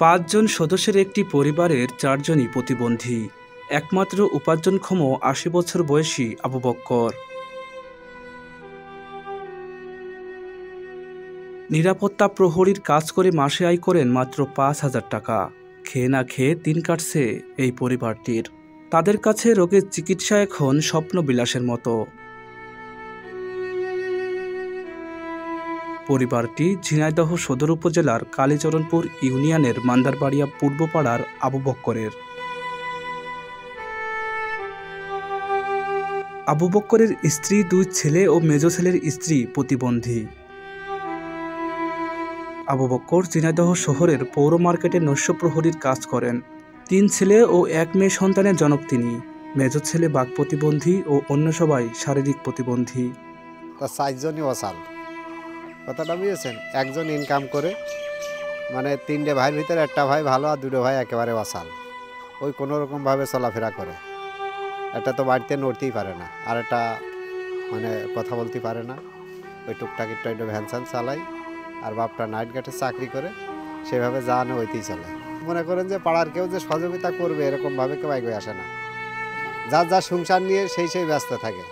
৫ জন সদস্যের একটি পরিবারের ৪ জনই প্রতিবন্ধী। একমাত্র উপার্জনক্ষম ৮০ বছর বয়সী আবু বক্কর। নিরাপত্তা প্রহরীর কাজ করে মাসে আয় করেন মাত্র ৫,০০০ টাকা। খেয়ে না খেয়ে দিন কাটছে এই পরিবারটির। তাদের কাছে রোগের চিকিৎসা এখন স্বপ্নবিলাসের মতো। পরিবারটি ঝিনাইদহ সদর উপজেলার কালীচরণপুর ইউনিয়নের মান্দারবাড়িয়া পূর্বপাড়ার আবু বক্করের। আবু বক্করের স্ত্রী, 2 ছেলে ও মেজ ছেলের স্ত্রী প্রতিবন্ধী। আবু বক্কর ঝিনাইদহ শহরের পৌর মার্কেটে নৈশ প্রহরীর কাজ করেন। 3 ছেলে ও 1 মেয়ে সন্তানের জনক তিনি। মেজ ছেলে বাক প্রতিবন্ধী ও অন্য সবাই শারীরিক প্রতিবন্ধী। 4 জনই অসাল, কথাটা বুঝেছেন। একজন ইনকাম করে, মানে 3টে ভাইয়ের ভিতরে একটা ভাই ভালো আর 2টো ভাই একেবারে অসাল। ওই কোনো রকমভাবে চলাফেরা করে। একটা তো বাড়িতে নড়তেই পারে না, আর একটা মানে কথা বলতে পারে না। ওই টুকটাক একটু ভ্যান স্যান চালাই, আর বাপটা নাইট গার্ডে চাকরি করে, সেভাবে যা আনে ওইতেই চলে। মনে করেন যে পাড়ার কেউ যে সহযোগিতা করবে এরকমভাবে কেউ এগিয়ে আসে না। যার যার সংসার নিয়ে সেই ব্যস্ত থাকে,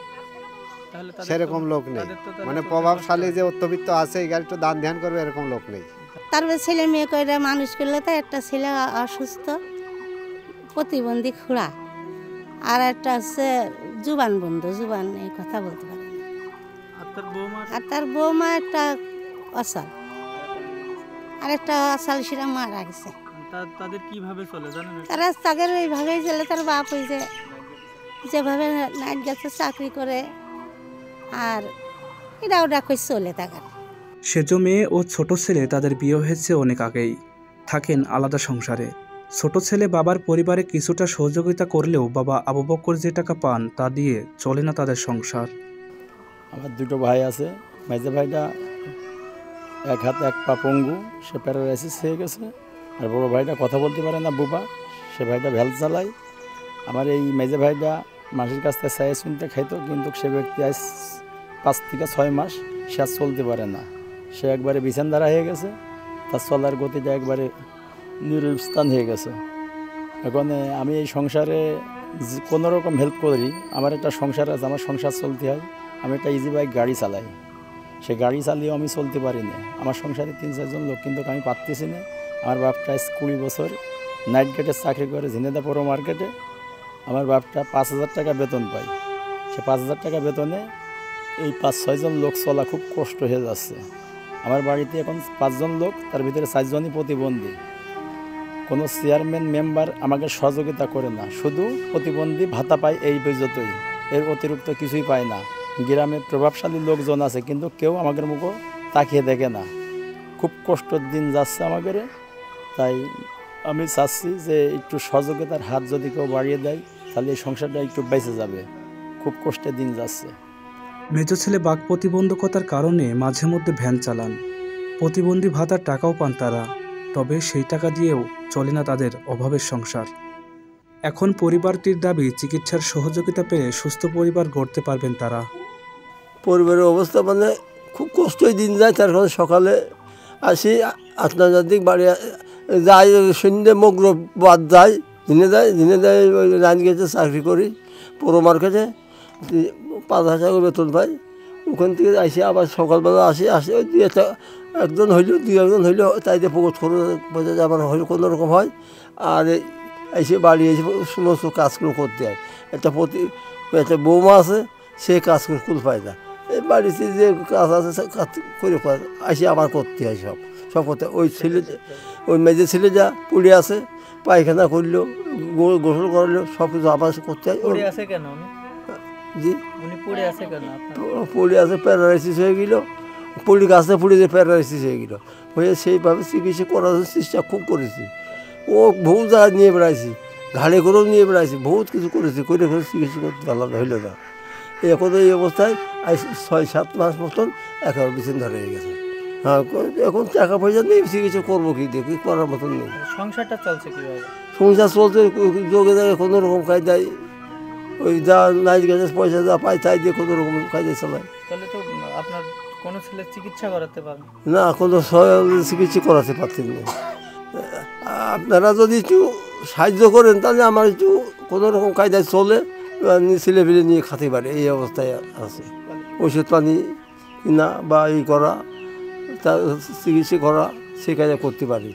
সেরকম লোক নেই। মানে প্রভাবশালী যে অত্যবিত্ত আছে এই গাড়ি একটু দান ধ্যান করবে এরকম লোক নেই। তারপরে ছেলে মেয়ে করে মানুষ করলে তো একটা ছেলে অসুস্থ প্রতিবন্ধী খুড়া, আর একটা হচ্ছে জুবান বন্ধু, জুবান এই কথা বলতে পারে না। আর তার বৌমা একটা অসাল, আর একটা অসাল সেটা মারা গেছে। তাদের কিভাবে চলে জানেন? তারা তাদের ওইভাবেই চলে। তার বাপ ওই যেভাবে নাইট গেছে চাকরি করে, আর এটা ওটা কই চলে থাকার। সেজ মেয়ে ও ছোট ছেলে তাদের বিয়ে হয়েছে অনেক আগেই, থাকেন আলাদা সংসারে। ছোট ছেলে বাবার পরিবারে কিছুটা সহযোগিতা করলেও বাবা আবু বক্কর যে টাকা পান তা দিয়ে চলে না তাদের সংসার। আমার 2টো ভাই আছে। মেজে ভাইটা এক হাত এক পা পঙ্গু, সে প্যারালাইসিস হয়ে গেছে। আর বড় ভাইটা কথা বলতে পারে না, বুবা, সে ভাইটা ভ্যাল চালায়। আমার এই মেজে ভাইটা মাসির কাছ থেকে চায়ে শুনতে খাইতো, কিন্তু সে ব্যক্তি আজ 5 থেকে 6 মাস সে আর চলতে পারে না। সে একবারে বিছানধারা হয়ে গেছে, তার চলার গতিটা একবারে নিরুস্থান হয়ে গেছে। এখন আমি এই সংসারে কোনো রকম হেল্প করি। আমার একটা সংসার আছে, আমার সংসার চলতে হয়। আমি একটা ইজি বাইক গাড়ি চালাই, সে গাড়ি চালিয়েও আমি চলতে পারি না। আমার সংসারে 3-4 জন লোক, কিন্তু আমি পারতেছি না। আমার বাপটা 20 বছর নাইট গার্ডে চাকরি করে ঝিনাইদহ পৌর মার্কেটে। আমার বাপটা 5,000 টাকা বেতন পায়। সে 5,000 টাকা বেতনে এই 5-6 জন লোক চলা খুব কষ্ট হয়ে যাচ্ছে। আমার বাড়িতে এখন 5 জন লোক, তার ভিতরে 4 জনই প্রতিবন্ধী। কোনো চেয়ারম্যান মেম্বার আমাকে সহযোগিতা করে না, শুধু প্রতিবন্ধী ভাতা পায় এই পর্যন্তই, এর অতিরিক্ত কিছুই পায় না। গ্রামে প্রভাবশালী লোকজন আছে, কিন্তু কেউ আমাদের মুখও তাকিয়ে দেখে না। খুব কষ্টের দিন যাচ্ছে আমাদের। তাই আমি চাচ্ছি যে একটু সহযোগিতার হাত যদি কেউ বাড়িয়ে দেয়, তাহলে এই সংসারটা একটু বেঁচে যাবে। খুব কষ্টের দিন যাচ্ছে। মেজ ছেলে বাক প্রতিবন্ধকতার কারণে মাঝে মধ্যে ভ্যান চালান। প্রতিবন্ধী ভাতার টাকাও পান তারা, তবে সেই টাকা দিয়েও চলে না তাদের অভাবের সংসার। এখন পরিবারটির দাবি চিকিৎসার সহযোগিতা পেয়ে সুস্থ পরিবার গড়তে পারবেন তারা। পরিবারের অবস্থা মানে খুব কষ্টই দিন যায়। তার কারণে সকালে আসি 8-9টার দিক বাড়ি যাই, সন্ধ্যে মগ্র বাদ যাই, দিনে যাই ওই লাইন গেছে চাকরি করি পৌর মার্কেটে, 5,000 টাকা বেতন পাই। ওখান থেকে আসি আবার সকালবেলা আসি ওই একজন হইলেও 2-1জন হইলেও তাই দিয়ে পকট করে আমার হইলে কোনো রকম হয়। আর এসে বাড়ি এসে সমস্ত কাজগুলো করতে হয়। একটা বৌমা আছে, সে কাজ কুল পায় না। এই বাড়িতে যে কাজ আছে কাজ করে আসি আবার করতে হয়, সব করতে। ওই মেজে ছেলে যা পুড়ে আছে, পায়খানা করলেও গোসল করলেও সব কিছু আবার করতে হয়। জি, পড়ে আছে, প্যারালাইসিস হয়ে গেল। পড়ি গাছে পুড়ে যে প্যারালাইসিস হয়ে গেল, হয়ে সেইভাবে চিকিৎসা করার চেষ্টা খুব করেছি। ও বহুত জায়গায় নিয়ে বেড়াইছি, ঘাড়ে করেও নিয়ে বেড়াইছি, বহুত কিছু করেছি, করে চিকিৎসা করতে পারলাম না, হইল না। এখন এই অবস্থায় 6-7 মাস মতন একেবারে বিছানাধারা হয়ে গেছে। হ্যাঁ, এখন টাকা পয়সা নেই, চিকিৎসা করবো কি দিয়ে, কি করার মতন নেই। সংসারটা চলছে কীভাবে? সংসার চলছে যোগে জায়গায় কোনো রকম কায়দায়, ওই যা নাইট গেছে পয়সা যা পাই তাই দিয়ে কোনো রকম কায়দায় চালায়। তাহলে তো আপনার কোনো ছেলে চিকিৎসা করাতে পারেন না, কোনো চিকিৎসা করাতে পারতেন না। আপনারা যদি একটু সাহায্য করেন তাহলে আমার একটু কোনো রকম কায়দায় চলে ছেলেপিলে নিয়ে খেতে পারে, এই অবস্থায় আছে। ওষুধ পানি কিনা বা এই করা, তার চিকিৎসা করা সে কাজে করতে পারি।